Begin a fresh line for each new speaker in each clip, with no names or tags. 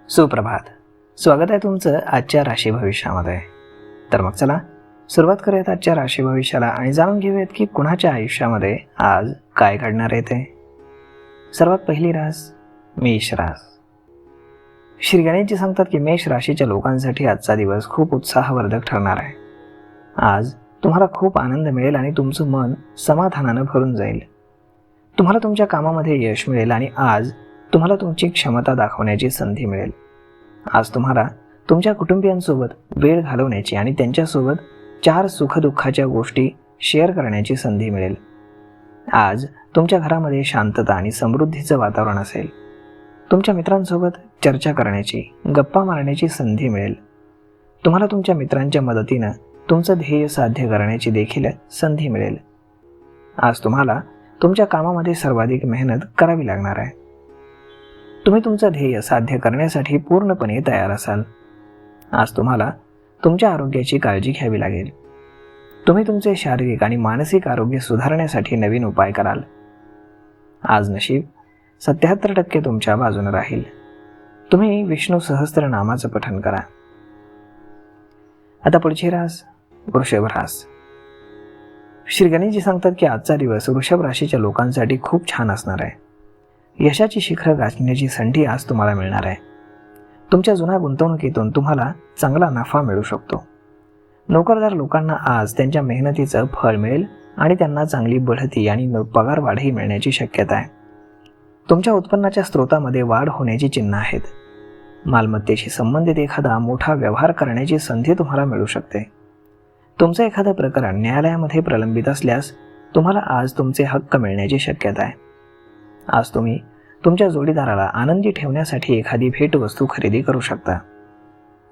सुप्रभात. स्वागत आहे तुमचं आजच्या राशी भविष्यामध्ये. तर मग चला सुरुवात करूयात आजच्या राशी भविष्याला आणि जाणून घेऊयात की कुणाच्या आयुष्यामध्ये आज काय घडणार आहे ते. सर्वात पहिली रास मेष रास. श्री गणेशजी सांगतात की मेष राशीच्या लोकांसाठी आजचा दिवस खूप उत्साहवर्धक ठरणार आहे. आज तुम्हाला खूप आनंद मिळेल आणि तुमचं मन समाधानानं भरून जाईल. तुम्हाला तुमच्या कामामध्ये यश मिळेल आणि आज तुम्हाला तुमची क्षमता दाखवण्याची संधी मिळेल. आज तुम्हाला तुमच्या कुटुंबियांसोबत वेळ घालवण्याची आणि त्यांच्यासोबत 4 सुखदुःखाच्या गोष्टी शेअर करण्याची संधी मिळेल. आज तुमच्या घरामध्ये शांतता आणि समृद्धीचं वातावरण असेल. तुमच्या मित्रांसोबत चर्चा करण्याची, गप्पा मारण्याची संधी मिळेल. तुम्हाला तुमच्या मित्रांच्या मदतीनं तुमचं ध्येय साध्य करण्याची देखील संधी मिळेल. आज तुम्हाला तुमच्या कामामध्ये सर्वाधिक मेहनत करावी लागणार आहे. तुम्ही तुमचं ध्येय साध्य करण्यासाठी पूर्णपणे तयार असाल. आज तुम्हाला तुमच्या आरोग्याची काळजी घ्यावी लागेल. तुम्ही तुमचे शारीरिक आणि मानसिक आरोग्य सुधारण्यासाठी नवीन उपाय कराल. आज नशीब 77% तुमच्या बाजूने राहील. तुम्ही विष्णू सहस्त्रनामाचं पठण करा. आता पुढची रास वृषभ रास. श्री गणेशजी सांगतात की आजचा दिवस वृषभ राशीच्या लोकांसाठी खूप छान असणार आहे. यशाची शिखरं गाठण्याची संधी आज तुम्हाला मिळणार आहे. तुमच्या जुन्या गुंतवणुकीतून तुम्हाला चांगला नफा मिळू शकतो. नोकरदार लोकांना आज त्यांच्या मेहनतीचं फळ मिळेल आणि त्यांना चांगली बढती आणि पगार वाढही मिळण्याची शक्यता आहे. तुमच्या उत्पन्नाच्या स्रोतामध्ये वाढ होण्याची चिन्ह आहेत. मालमत्तेशी संबंधित एखादा मोठा व्यवहार करण्याची संधी तुम्हाला मिळू शकते. तुमचं एखादं प्रकरण न्यायालयामध्ये प्रलंबित असल्यास तुम्हाला आज तुमचे हक्क मिळण्याची शक्यता आहे. आज तुम्ही तुमच्या जोडीदाराला आनंदी ठेवण्यासाठी एखादी भेटवस्तू खरेदी करू शकता.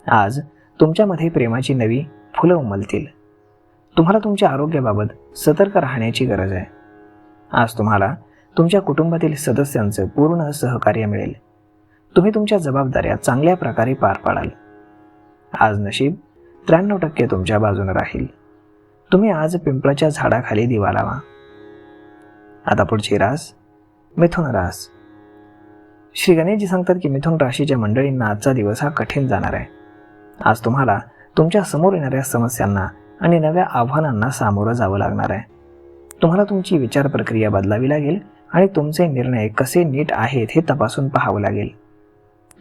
आज तुमच्यामध्ये प्रेमाची नवी फुलं उमलतील. तुम्हाला तुमच्या आरोग्याबाबत सतर्क राहण्याची गरज आहे. आज तुम्हाला तुमच्या कुटुंबातील सदस्यांचं पूर्ण सहकार्य मिळेल. तुम्ही तुमच्या जबाबदाऱ्या चांगल्या प्रकारे पार पाडाल. आज नशीब 93% तुमच्या बाजूने राहील. तुम्ही आज पिंपळाच्या झाडाखाली दिवा लावा. आता पुढची रास मिथुन रास. श्री गणेशजी सांगतात की मिथुन राशीच्या मंडळींना आजचा दिवस हा कठीण जाणार आहे. आज तुम्हाला तुमच्या समोर येणाऱ्या समस्यांना आणि नव्या आव्हानांना सामोरं जावं लागणार आहे. तुम्हाला तुमची विचार प्रक्रिया बदलावी लागेल आणि तुमचे निर्णय कसे नीट आहेत हे तपासून पाहावं लागेल.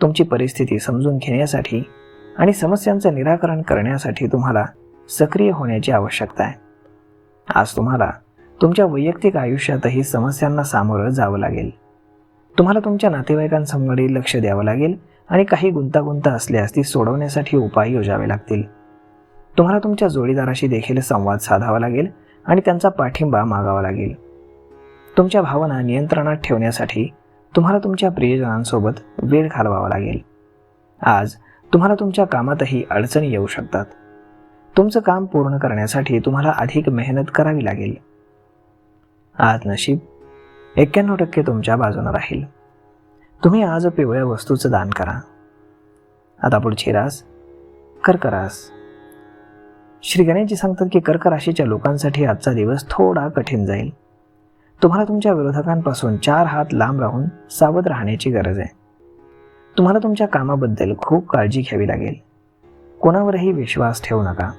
तुमची परिस्थिती समजून घेण्यासाठी आणि समस्यांचं निराकरण करण्यासाठी तुम्हाला सक्रिय होण्याची आवश्यकता आहे. आज तुम्हाला तुमच्या वैयक्तिक आयुष्यातही समस्यांना सामोरं जावं लागेल. तुम्हाला तुमच्या नातेवाईकांसमोर लक्ष द्यावं लागेल आणि काही गुंतागुंत असल्यास ती सोडवण्यासाठी उपाय योजावे लागतील. तुम्हाला तुमच्या जोडीदाराशी देखील संवाद साधावा लागेल आणि त्यांचा पाठिंबा मागावा लागेल. तुमच्या भावना नियंत्रणात ठेवण्यासाठी तुम्हाला तुमच्या प्रियजनांसोबत वेळ घालवावा लागेल. आज तुम्हाला तुमच्या कामातही अडचणी येऊ शकतात. तुमचं काम पूर्ण करण्यासाठी तुम्हाला अधिक मेहनत करावी लागेल. आज नशीब 91% तुमच्या बाजूने राहील. तुम्ही आज पिवळ्या वस्तूचं दान करा. आता पुढची रास कर्क रास. श्री गणेशजी सांगतात की कर्क राशीच्या लोकांसाठी आजचा दिवस थोडा कठीण जाईल. तुम्हाला तुमच्या विरोधकांपासून 4 हात लांब राहून सावध राहण्याची गरज आहे. तुम्हाला तुमच्या कामाबद्दल खूप काळजी घ्यावी लागेल. कोणावरही विश्वास ठेवू नका.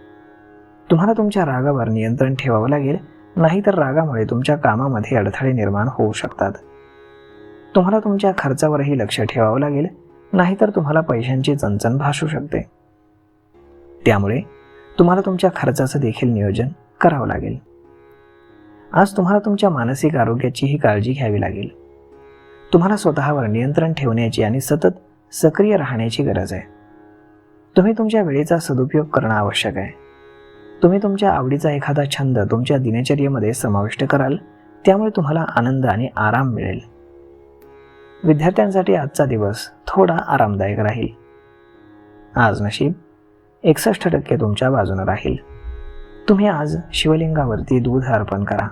तुम्हाला तुमच्या रागावर नियंत्रण ठेवावं लागेल, नाहीतर रागामुळे तुमच्या कामामध्ये अडथळे निर्माण होऊ शकतात. तुम्हाला तुमच्या खर्चावरही लक्ष ठेवावं लागेल, नाहीतर तुम्हाला पैशांची चणचण भासू शकते. त्यामुळे तुम्हाला तुमच्या खर्चाचं देखील नियोजन करावं लागेल. आज तुम्हाला तुमच्या मानसिक आरोग्याचीही काळजी घ्यावी लागेल. तुम्हाला स्वतःवर नियंत्रण ठेवण्याची आणि सतत सक्रिय राहण्याची गरज आहे. तुम्ही तुमच्या वेळेचा सदुपयोग करणं आवश्यक आहे. तुम्ही तुमच्या आवडीचा एखादा छंद तुमच्या दिनचर्येमध्ये समाविष्ट कराल, त्यामुळे तुम्हाला आनंद आणि आराम मिळेल. विद्यार्थ्यांसाठी आजचा दिवस थोडा आरामदायक राहील. आज नशीब 61% तुमच्या बाजूने राहील. तुम्ही आज शिवलिंगावरती दूध अर्पण करा.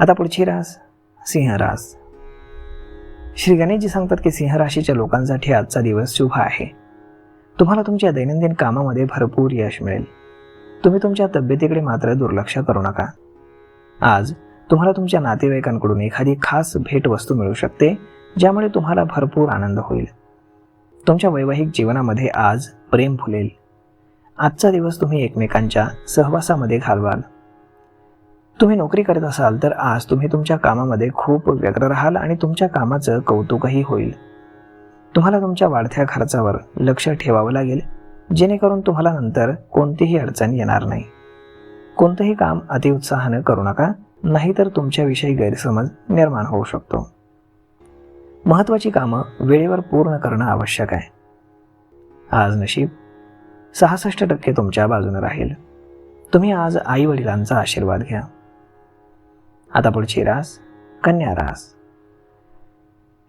आता पुढची रास सिंह रास. श्री गणेशजी सांगतात की सिंह राशीच्या लोकांसाठी आजचा दिवस शुभ आहे. तुम्हाला तुमच्या दैनंदिन कामामध्ये भरपूर यश मिळेल. तुम्ही तुमच्या तब्येतीकडे मात्र दुर्लक्ष करू नका. आज तुम्हाला तुमच्या नातेवाईकांकडून एखादी खास भेटवस्तू मिळू शकते ज्यामुळे तुम्हाला भरपूर आनंद होईल. तुमच्या वैवाहिक जीवनामध्ये आज प्रेम फुलेल. आजचा दिवस तुम्ही एकमेकांच्या सहवासामध्ये घालवाल. तुम्ही नोकरी करत असाल तर आज तुम्ही तुमच्या कामामध्ये खूप व्यग्र राहाल आणि तुमच्या कामाचं कौतुकही होईल. तुम्हाला तुमच्या वाढत्या खर्चावर लक्ष ठेवावं लागेल, जेणेकरून तुम्हाला नंतर कोणतीही अडचण येणार नाही. कोणतंही काम अतिउत्साहानं करू नका, नाहीतर तुमच्याविषयी गैरसमज निर्माण होऊ शकतो. महत्त्वाची कामं वेळेवर पूर्ण करणं आवश्यक आहे. आज नशीब 66% तुमच्या बाजूने राहील. तुम्ही आज आई वडिलांचा आशीर्वाद घ्या. आता पुढची रास कन्या रास.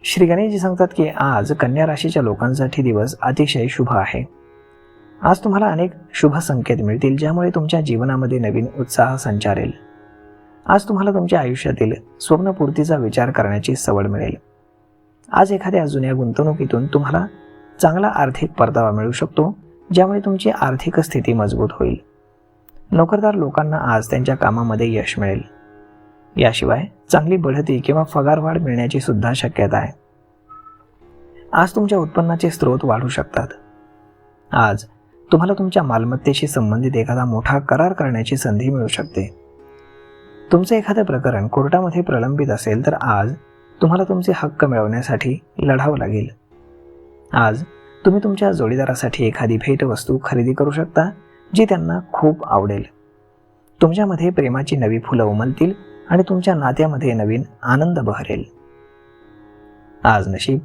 श्री गणेशजी सांगतात की आज कन्या राशीच्या लोकांसाठी दिवस अतिशय शुभ आहे. आज तुम्हाला अनेक शुभ संकेत मिळतील, ज्यामुळे तुमच्या जीवनामध्ये नवीन उत्साह संचारेल. आज तुम्हाला तुमच्या आयुष्यातील स्वप्नपूर्तीचा विचार करण्याची सवड मिळेल. आज एखाद्या जुन्या गुंतवणुकीतून तुम्हाला चांगला आर्थिक परतावा मिळू शकतो, ज्यामुळे तुमची आर्थिक स्थिती मजबूत होईल. नोकरदार लोकांना आज त्यांच्या कामामध्ये यश मिळेल. याशिवाय चांगली बढती किंवा पगारवाढ मिळण्याची सुद्धा शक्यता आहे. आज तुमच्या उत्पन्नाचे स्रोत वाढू शकतात. आज तुम्हाला तुमच्या मालमत्तेशी संबंधित एखादा मोठा करार करण्याची संधी मिळू शकते. तुमचे एखादं प्रकरण कोर्टामध्ये प्रलंबित असेल तर आज तुम्हाला तुमचे हक्क मिळवण्यासाठी लढावं लागेल. आज तुम्ही तुमच्या जोडीदारासाठी एखादी भेटवस्तू खरेदी करू शकता, जी त्यांना खूप आवडेल. तुमच्यामध्ये प्रेमाची नवी फुलं उमलतील आणि तुमच्या नात्यामध्ये नवीन आनंद बहरेल. आज नशीब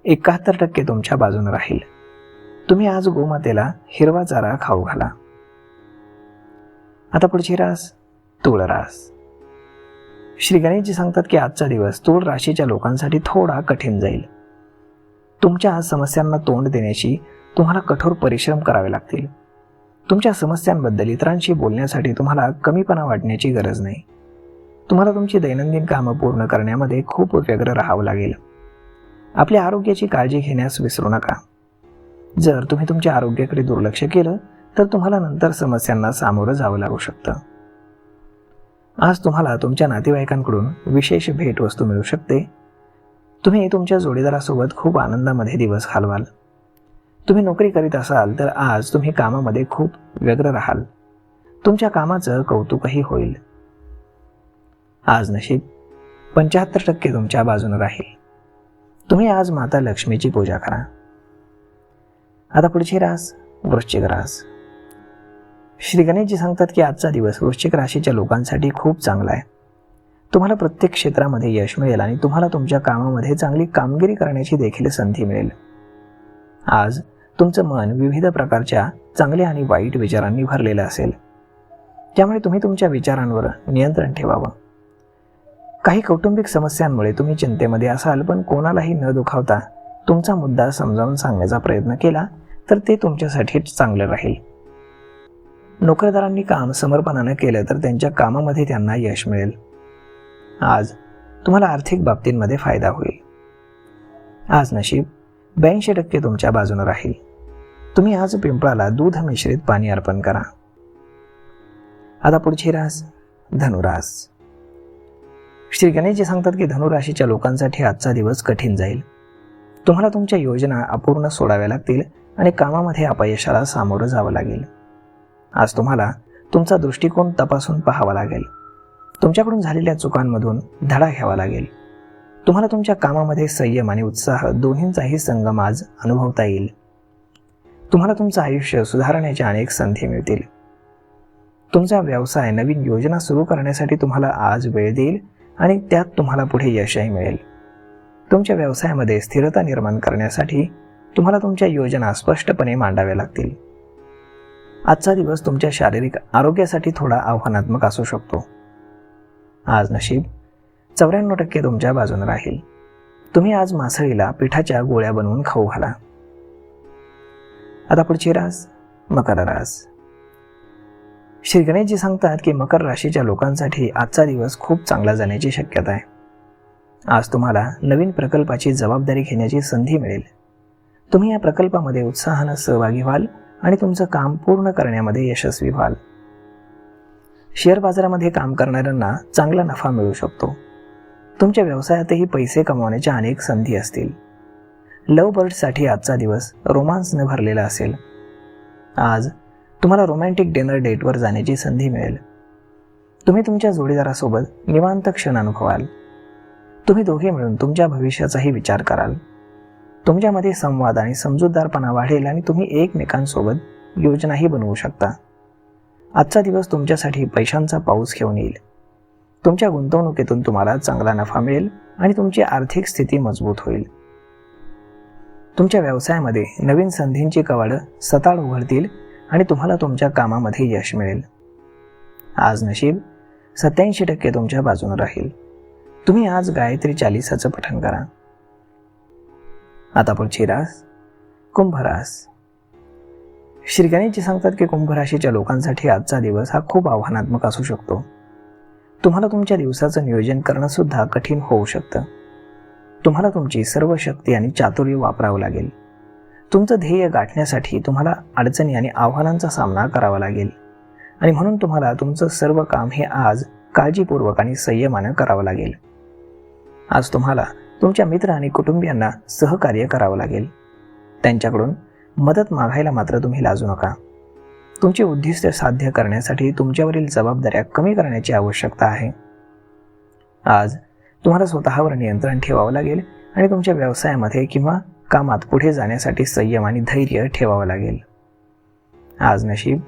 71% तुमच्या बाजूने राहील. तुम्ही आज गोमातेला हिरवा चारा खाऊ घाला. आता पुढची रास तूळ रास. श्री गणेशजी सांगतात की आजचा दिवस तूळ राशीच्या लोकांसाठी थोडा कठीण जाईल. तुमच्या समस्यांना तोंड देण्याची तुम्हाला कठोर परिश्रम करावे लागतील. तुमच्या समस्यांबद्दल इतरांशी बोलण्यासाठी तुम्हाला कमीपणा वाटण्याची गरज नाही. तुम्हाला तुमची दैनंदिन कामं पूर्ण करण्यामध्ये खूप व्यग्र राहावं लागेल. आपल्या आरोग्याची काळजी घेण्यास विसरू नका. जर तुम्ही तुमच्या आरोग्याकडे दुर्लक्ष केलं तर तुम्हाला नंतर समस्यांना सामोरं जावं लागू शकतं. आज तुम्हाला तुमच्या नातेवाईकांकडून विशेष भेटवस्तू मिळू शकते. तुम्ही तुमच्या जोडीदारासोबत खूप आनंदामध्ये दिवस घालवाल. तुम्ही नोकरी करीत असाल तर आज तुम्ही कामामध्ये खूप व्यग्र राहाल. तुमच्या कामाचं कौतुकही होईल. आज नशीब 75% तुमच्या बाजूने राहील. तुम्ही आज माता लक्ष्मीची पूजा करा. आता पुढची रास वृश्चिक रास. श्री गणेशजी सांगतात की आजचा दिवस वृश्चिक राशीच्या लोकांसाठी खूप चांगला आहे. तुम्हाला प्रत्येक क्षेत्रामध्ये यश मिळेल आणि तुम्हाला तुमच्या कामामध्ये चांगली कामगिरी करण्याची देखील संधी मिळेल. आज तुमचं मन विविध प्रकारच्या चांगल्या आणि वाईट विचारांनी भरलेलं असेल, त्यामुळे तुम्ही तुमच्या विचारांवर नियंत्रण ठेवावं. काही कौटुंबिक समस्यांमुळे तुम्ही चिंतेमध्ये असाल, पण कोणालाही न दुखावता तुमचा मुद्दा समजावून सांगण्याचा प्रयत्न केला तर ते तुमच्यासाठी चांगलं राहील. नोकरदारांनी काम समर्पणानं केलं तर त्यांच्या कामामध्ये त्यांना यश मिळेल. आज तुम्हाला आर्थिक बाबतींमध्ये फायदा होईल. आज नशीब 82% तुमच्या बाजूने राहील. तुम्ही आज पिंपळाला दूध मिश्रित पाणी अर्पण करा. आता पुढची रास धनुरास. श्री गणेशजी सांगतात की धनुराशीच्या लोकांसाठी आजचा दिवस कठीण जाईल. तुम्हाला तुमच्या योजना अपूर्ण सोडाव्या लागतील आणि कामामध्ये अपयशाला सामोरं जावं लागेल. आज तुम्हाला तुमचा दृष्टिकोन तपासून पाहावा लागेल. तुमच्याकडून झालेल्या चुकांमधून धडा घ्यावा लागेल. तुम्हाला तुमच्या कामामध्ये संयम आणि उत्साह दोन्हींचाही संगम आज अनुभवता येईल. तुम्हाला तुमचं आयुष्य सुधारण्याच्या अनेक संधी मिळतील. तुमचा व्यवसाय नवीन योजना सुरू करण्यासाठी तुम्हाला आज वेळ देईल आणि त्यात तुम्हाला पुढे यशही मिळेल. तुमच्या व्यवसायामध्ये स्थिरता निर्माण करण्यासाठी तुम्हाला तुमच्या योजना स्पष्टपणे मांडाव्या लागतील. आजचा दिवस तुमच्या शारीरिक आरोग्यासाठी थोडा आव्हानात्मक असू शकतो. आज नशीब 94% तुमच्या बाजूने राहील. तुम्ही आज मासळीला पिठाच्या गोळ्या बनवून खाऊ घाला. आता पुढची रास मकर रास. श्री गणेशजी सांगतात की मकर राशीच्या लोकांसाठी आजचा दिवस खूप चांगला जाण्याची शक्यता आहे. आज तुम्हाला नवीन प्रकल्पाची जबाबदारी घेण्याची संधी मिळेल. तुम्ही या प्रकल्पामध्ये उत्साहानं सहभागी व्हाल आणि तुमचं काम पूर्ण करण्यामध्ये यशस्वी व्हाल. शेअर बाजारामध्ये काम करणाऱ्यांना चांगला नफा मिळू शकतो. तुमच्या व्यवसायातही पैसे कमवण्याच्या अनेक संधी असतील. लव्ह बर्ड्ससाठी आजचा दिवस रोमांसने भरलेला असेल. आज तुम्हाला रोमॅन्टिक डिनर डेटवर जाण्याची संधी मिळेल. तुम्ही तुमच्या जोडीदारासोबत निवांत क्षण अनुभवाल. तुम्ही दोघे मिळून तुमच्या भविष्याचाही विचार कराल. तुमच्यामध्ये संवाद आणि समजूतदारपणा वाढेल आणि तुम्ही एकमेकांसोबत योजनाही बनवू शकता. आजचा दिवस तुमच्यासाठी पैशांचा पाऊस घेऊन येईल. तुमच्या गुंतवणुकीतून तुम्हाला चांगला नफा मिळेल आणि तुमची आर्थिक स्थिती मजबूत होईल. तुमच्या व्यवसायामध्ये नवीन संधींची कवाडं सताळ उघडतील आणि तुम्हाला तुमच्या कामामध्ये यश मिळेल. आज नशीब 87% तुमच्या बाजूने राहील. तुम्ही आज गायत्री चालीसाचं पठण करा. आता पुढची रास कुंभ रास. श्री गणेशजी सांगतात की कुंभ राशीच्या लोकांसाठी आजचा दिवस हा खूप आव्हानात्मक असू शकतो. तुम्हाला तुमच्या दिवसाचं नियोजन करणं सुद्धा कठीण होऊ शकतं. तुम्हाला तुमची सर्व शक्ती आणि चातुर्य वापरावं लागेल. तुमचं ध्येय गाठण्यासाठी तुम्हाला अडचणी आणि आव्हानांचा सामना करावा लागेल आणि म्हणून तुम्हाला तुमचं सर्व काम हे आज काळजीपूर्वक आणि संयमानं करावं लागेल. आज तुम्हाला तुमच्या मित्र आणि कुटुंबियांना सहकार्य करावं लागेल. त्यांच्याकडून मदत मागायला मात्र तुम्ही लाजू नका. तुमची उद्दिष्ट साध्य करण्यासाठी तुमच्यावरील जबाबदाऱ्या कमी करण्याची आवश्यकता आहे. आज तुम्हाला स्वतःवर नियंत्रण ठेवावं लागेल आणि तुमच्या व्यवसायामध्ये किंवा कामात पुढे जाण्यासाठी संयम आणि धैर्य ठेवावं लागेल. आज नशीब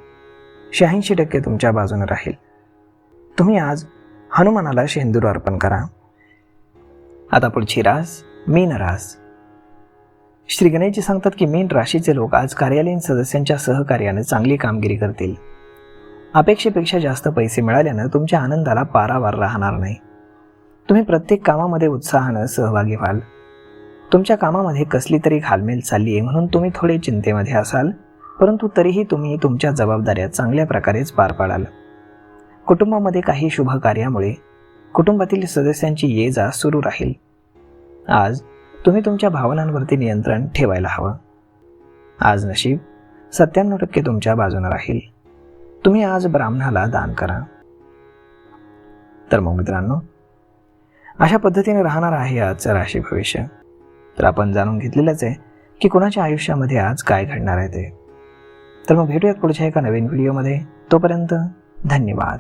86% तुमच्या बाजूने राहील. तुम्ही आज हनुमानाला शेंदूर अर्पण करा. आता पुढची रास मीन रास. श्री गणेशजी सांगतात की मीन राशीचे लोक आज कार्यालयीन सदस्यांच्या सहकार्याने चांगली कामगिरी करतील. अपेक्षेपेक्षा जास्त पैसे मिळाल्यानं तुमच्या आनंदाला पारावार राहणार नाही. तुम्ही प्रत्येक कामामध्ये उत्साहानं सहभागी व्हाल. तुमच्या कामामध्ये कसली तरी घालमेल चालली आहे म्हणून तुम्ही थोडे चिंतेमध्ये असाल, परंतु तरीही तुम्ही तुमच्या जबाबदाऱ्या चांगल्या प्रकारेच पार पाडाल. कुटुंबामध्ये काही शुभ कार्यामुळे कुटुंबातील सदस्यांची ये जा सुरू राहील. आज तुम्ही तुमच्या भावनांवरती नियंत्रण ठेवायला हवं. आज नशीब 97% तुमच्या बाजूने राहील. तुम्ही आज ब्राह्मणाला दान करा. तर मग मित्रांनो, अशा पद्धतीने राहणार आहे आजचं राशी भविष्य. तर आपण जाणून घेतलेलंच आहे की कोणाच्या आयुष्यामध्ये आज काय घडणार आहे ते. तर मग भेटूयात पुढच्या एका नवीन व्हिडिओमध्ये. तोपर्यंत धन्यवाद.